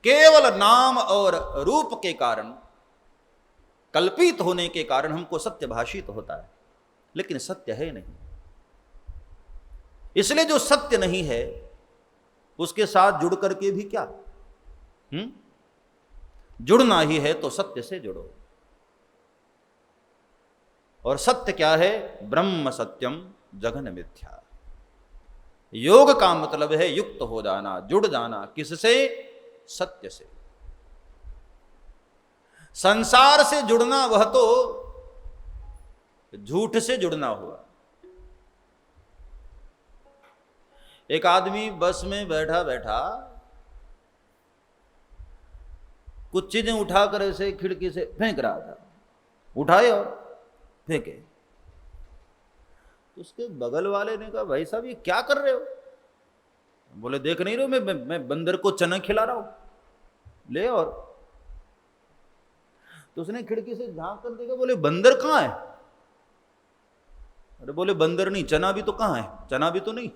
केवल नाम और रूप के कारण, कल्पित होने के कारण हमको सत्य भाषित होता है, लेकिन सत्य है नहीं। इसलिए जो सत्य नहीं है उसके साथ जुड़ करके भी क्या, जुड़ना ही है तो सत्य से जुड़ो। और सत्य क्या है? ब्रह्म सत्यम जगन मिथ्या। योग का मतलब है युक्त हो जाना, जुड़ जाना। किससे? सत्य से। संसार से जुड़ना वह तो झूठ से जुड़ना हुआ। एक आदमी बस में बैठा बैठा कुछ चीजें उठाकर ऐसे खिड़की से फेंक रहा था, उठाए और फेंके। उसके बगल वाले ने कहा, भाई साहब ये क्या कर रहे हो? बोले, देख नहीं रहे हो मैं बंदर को चना खिला रहा हूं, ले। और तो उसने खिड़की से झांक कर देखा, बोले बंदर कहां है? अरे बोले, बंदर नहीं, चना भी तो कहां है? चना भी तो नहीं।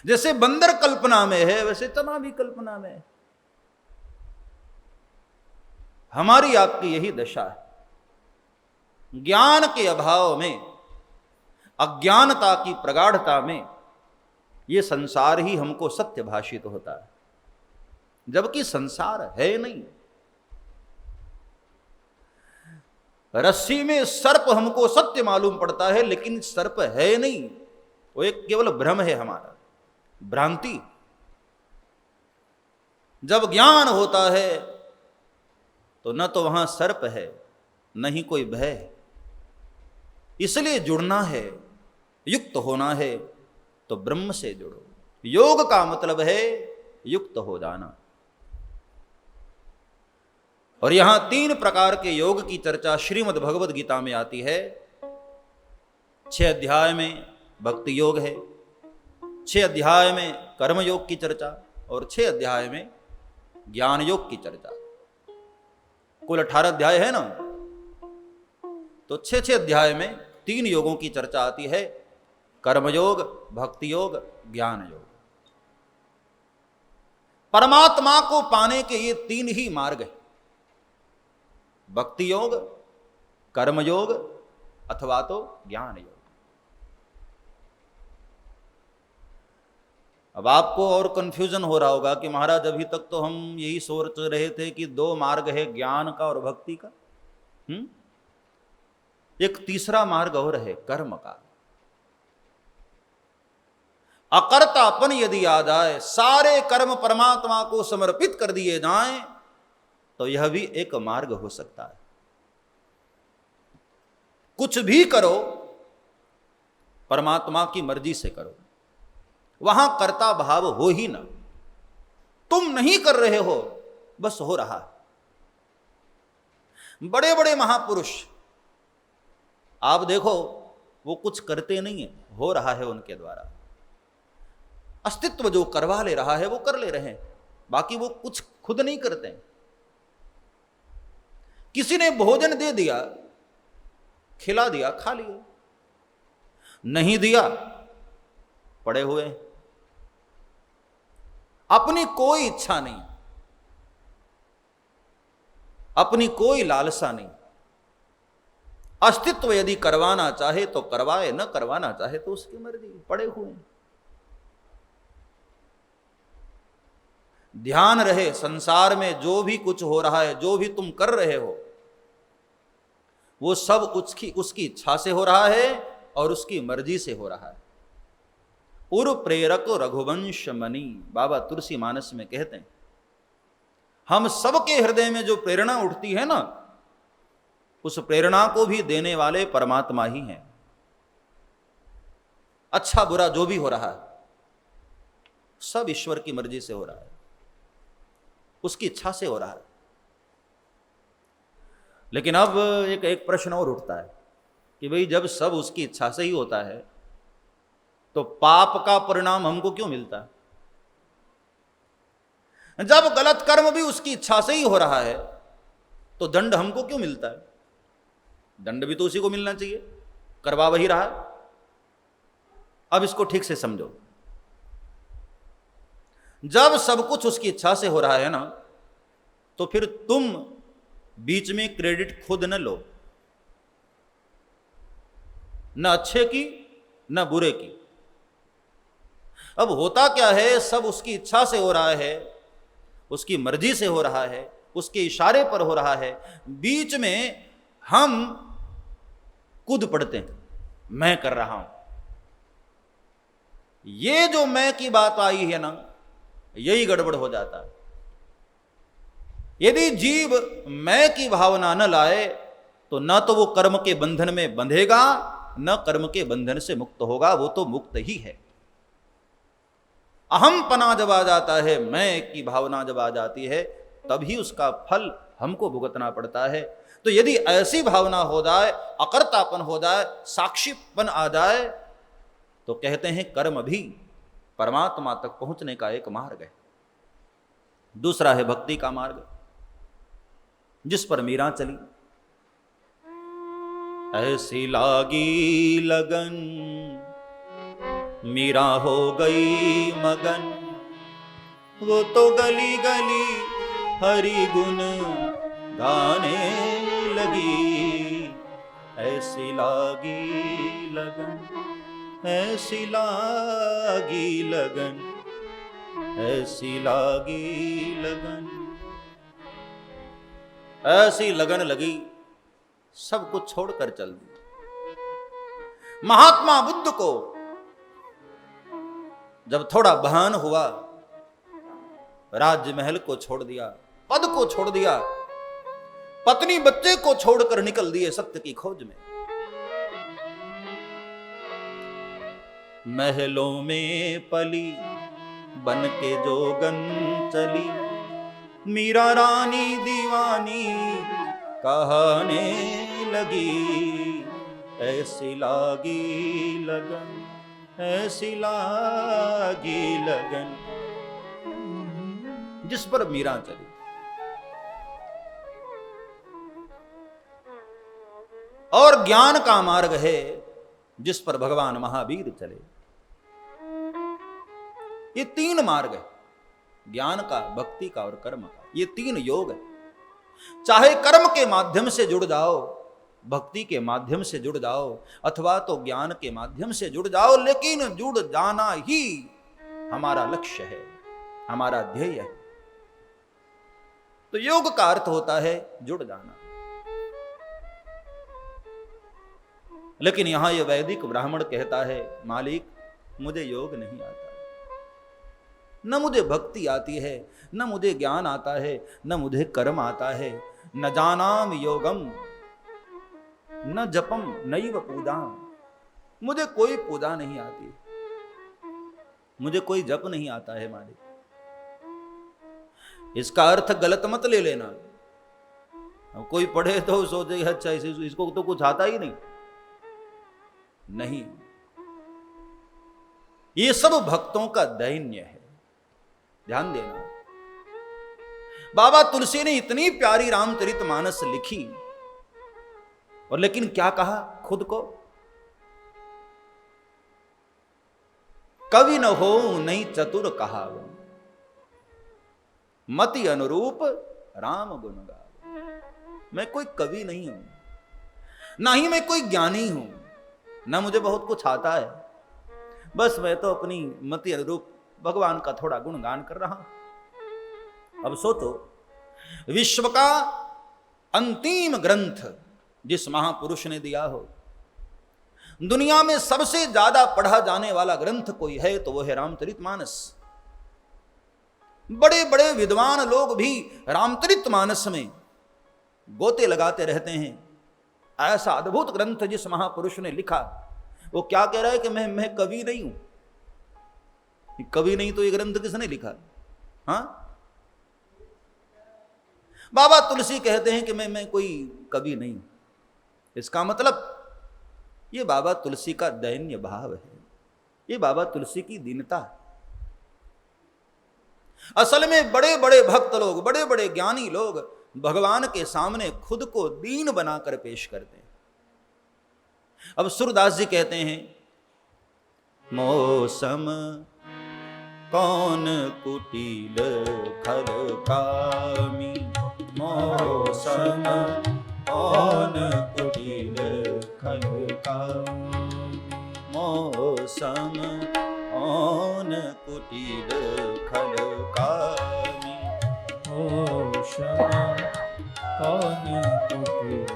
जैसे बंदर कल्पना में है वैसे चना भी कल्पना में है। हमारी आपकी यही दशा है। ज्ञान के अभाव में, अज्ञानता की प्रगाढ़ता में यह संसार ही हमको सत्य भाषित होता है, जबकि संसार है नहीं। रस्सी में सर्प हमको सत्य मालूम पड़ता है, लेकिन सर्प है नहीं, वो एक केवल भ्रम है हमारा, भ्रांति। जब ज्ञान होता है तो न तो वहां सर्प है, न ही कोई भय है। इसलिए जुड़ना है, युक्त होना है तो ब्रह्म से जुड़ो। योग का मतलब है युक्त हो जाना। और यहां 3 प्रकार के योग की चर्चा श्रीमद् भगवद गीता में आती है। 6 अध्याय में भक्ति योग है, 6 अध्याय में कर्म योग की चर्चा, और 6 अध्याय में ज्ञान योग की चर्चा। कुल 18 अध्याय है ना, तो 6 अध्याय में 3 योगों की चर्चा आती है, कर्मयोग, भक्ति योग, ज्ञान योग। परमात्मा को पाने के ये 3 ही मार्ग हैं, भक्ति योग, कर्मयोग अथवा तो ज्ञान योग। अब आपको और कंफ्यूजन हो रहा होगा कि महाराज अभी तक तो हम यही सोच रहे थे कि 2 मार्ग है, ज्ञान का और भक्ति का। एक तीसरा मार्ग और है, कर्म का। अकर्तापन यदि आ जाए, सारे कर्म परमात्मा को समर्पित कर दिए जाएं, तो यह भी एक मार्ग हो सकता है। कुछ भी करो परमात्मा की मर्जी से करो, वहां कर्ता भाव हो ही ना। तुम नहीं कर रहे हो, बस हो रहा है। बड़े बड़े महापुरुष आप देखो, वो कुछ करते नहीं है, हो रहा है उनके द्वारा। अस्तित्व जो करवा ले रहा है वो कर ले रहे हैं, बाकी वो कुछ खुद नहीं करते हैं। किसी ने भोजन दे दिया, खिला दिया, खा लिया, नहीं दिया, पड़े हुए। अपनी कोई इच्छा नहीं, अपनी कोई लालसा नहीं। अस्तित्व यदि करवाना चाहे तो करवाए, न करवाना चाहे तो उसकी मर्जी, पड़े हुए। ध्यान रहे, संसार में जो भी कुछ हो रहा है, जो भी तुम कर रहे हो, वो सब उसकी इच्छा से हो रहा है और उसकी मर्जी से हो रहा है। उर प्रेरक रघुवंश मणि, बाबा तुलसी मानस में कहते हैं, हम सबके हृदय में जो प्रेरणा उठती है ना, उस प्रेरणा को भी देने वाले परमात्मा ही हैं। अच्छा बुरा जो भी हो रहा है, सब ईश्वर की मर्जी से हो रहा है, उसकी इच्छा से हो रहा है। लेकिन अब एक प्रश्न और उठता है कि भाई जब सब उसकी इच्छा से ही होता है, तो पाप का परिणाम हमको क्यों मिलता है? जब गलत कर्म भी उसकी इच्छा से ही हो रहा है, तो दंड हमको क्यों मिलता है? दंड भी तो उसी को मिलना चाहिए, करवा वही रहा है। अब इसको ठीक से समझो। जब सब कुछ उसकी इच्छा से हो रहा है ना, तो फिर तुम बीच में क्रेडिट खुद न लो, न अच्छे की न बुरे की। अब होता क्या है, सब उसकी इच्छा से हो रहा है, उसकी मर्जी से हो रहा है, उसके इशारे पर हो रहा है। बीच में हम कूद पड़ते हैं, मैं कर रहा हूं। ये जो मैं की बात आई है ना, यही गड़बड़ हो जाता है। यदि जीव मैं की भावना न लाए तो न तो वो कर्म के बंधन में बंधेगा, न कर्म के बंधन से मुक्त होगा, वो तो मुक्त ही है। अहम पना जब आ जाता है, मैं की भावना जब आ जाती है, तभी उसका फल हमको भुगतना पड़ता है। तो यदि ऐसी भावना हो जाए, अकर्तापन हो जाए, साक्षीपन आ जाए, तो कहते हैं कर्म भी परमात्मा तक पहुंचने का एक मार्ग है। दूसरा है भक्ति का मार्ग, जिस पर मीरा चली। ऐसी लागी लगन मीरा हो गई मगन, वो तो गली गली हरि गुण गाने लगी। ऐसी लागी लगन, ऐसी लागी लगन, ऐसी लागी लगन, ऐसी लगन लगी, सब कुछ छोड़कर चल दी। महात्मा बुद्ध को जब थोड़ा भान हुआ, राज्य महल को छोड़ दिया, पद को छोड़ दिया, पत्नी बच्चे को छोड़कर निकल दिए सत्य की खोज में। महलों में पली बन के जोगन चली, मीरा रानी दीवानी कहने लगी। ऐसी लागी लगन, ऐसी लागी लगन, जिस पर मीरा चली। और ज्ञान का मार्ग है, जिस पर भगवान महावीर चले। ये तीन मार्ग है, ज्ञान का, भक्ति का और कर्म का। ये तीन योग है। चाहे कर्म के माध्यम से जुड़ जाओ, भक्ति के माध्यम से जुड़ जाओ, अथवा तो ज्ञान के माध्यम से जुड़ जाओ, लेकिन जुड़ जाना ही हमारा लक्ष्य है, हमारा ध्येय है। तो योग का अर्थ होता है जुड़ जाना। लेकिन यहां यह वैदिक ब्राह्मण कहता है, मालिक मुझे योग नहीं आता, न मुझे भक्ति आती है, न मुझे ज्ञान आता है, न मुझे कर्म आता है। न जानाम योगम न जपम नैव पूजाम, मुझे कोई पूजा नहीं आती, मुझे कोई जप नहीं आता है मालिक। इसका अर्थ गलत मत ले लेना। कोई पढ़े तो सोचे अच्छा इसको तो कुछ आता ही नहीं। नहीं, ये सब भक्तों का दैन्य है, ध्यान देना। बाबा तुलसी ने इतनी प्यारी रामचरितमानस लिखी, और लेकिन क्या कहा खुद को? कवि न हो नहीं चतुर कहावो, मति अनुरूप राम गुण गावो। मैं कोई कवि नहीं हूं, ना ही मैं कोई ज्ञानी हूं, ना मुझे बहुत कुछ आता है। बस मैं तो अपनी मति अनुरूप भगवान का थोड़ा गुणगान कर रहा हूं। अब सोचो, विश्व का अंतिम ग्रंथ जिस महापुरुष ने दिया हो, दुनिया में सबसे ज्यादा पढ़ा जाने वाला ग्रंथ कोई है तो वो है रामचरितमानस। बड़े बड़े विद्वान लोग भी रामचरितमानस में गोते लगाते रहते हैं। ऐसा अद्भुत ग्रंथ जिस महापुरुष ने लिखा, वो क्या कह रहा है कि मैं कवि नहीं हूं। कवि नहीं तो ये ग्रंथ किसने लिखा? हाँ, बाबा तुलसी कहते हैं कि मैं कोई कवि नहीं हूं। इसका मतलब ये बाबा तुलसी का दैन्य भाव है, ये बाबा तुलसी की दीनता। असल में बड़े बड़े भक्त लोग, बड़े बड़े ज्ञानी लोग भगवान के सामने खुद को दीन बनाकर पेश करते हैं। अब सूरदास जी कहते हैं, मौसम कौन कुटिल खल कामी, मोह सम कौन कुटिल खल कामी, मोह सम कौन कुटिल खल कामी, मोह सम कौन कुटिल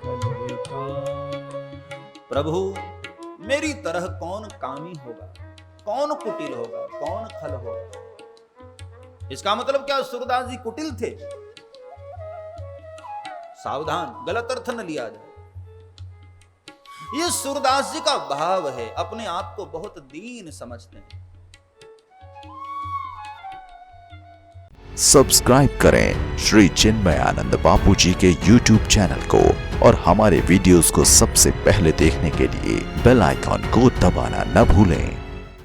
खल कामी। प्रभु मेरी तरह कौन कामी होगा, कौन कुटिल होगा, कौन खल होगा। इसका मतलब क्या सूरदास जी कुटिल थे? सावधान, गलत अर्थ न लिया जाए। ये सूरदास जी का भाव है, अपने आप को बहुत दीन समझते हैं। सब्सक्राइब करें श्री चिन्मयानंद बापू जी के YouTube चैनल को और हमारे वीडियोस को सबसे पहले देखने के लिए बेल आइकॉन को दबाना न भूलें।